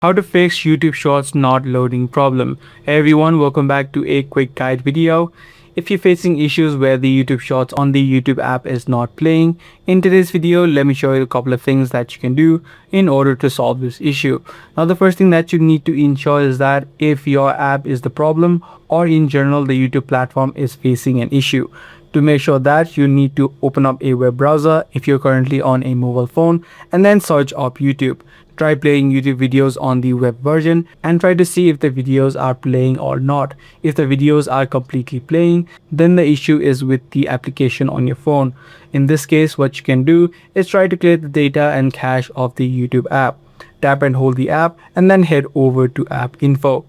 How to fix YouTube Shorts not loading problem. Hey everyone, welcome back to a quick guide video. If you're facing issues where the YouTube Shorts on the YouTube app is not playing, in today's video, let me show you a couple of things that you can do in order to solve this issue. Now, the first thing that you need to ensure is that if your app is the problem or in general the YouTube platform is facing an issue. To make sure that, you need to open up a web browser if you're currently on a mobile phone and then search up YouTube. Try playing YouTube videos on the web version and try to see if the videos are playing or not. If the videos are completely playing, then the issue is with the application on your phone. In this case, what you can do is try to clear the data and cache of the YouTube app. Tap and hold the app and then head over to app info.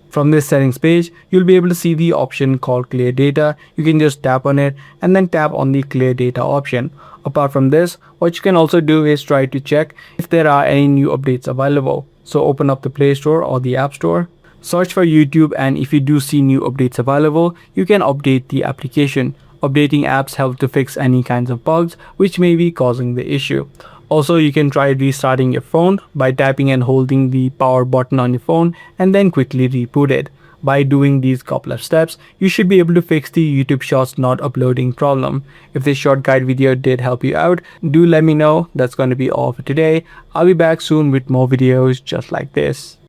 From this settings page, you'll be able to see the option called clear data. You can just tap on it and then tap on the clear data option. Apart from this, what you can also do is try to check if there are any new updates available. So open up the Play Store or the App Store, search for YouTube, and if you do see new updates available, you can update the application. Updating apps help to fix any kinds of bugs which may be causing the issue. Also, you can try restarting your phone by tapping and holding the power button on your phone and then quickly reboot it. By doing these couple of steps, you should be able to fix the YouTube Shorts not uploading problem. If this short guide video did help you out, do let me know. That's going to be all for today. I'll be back soon with more videos just like this.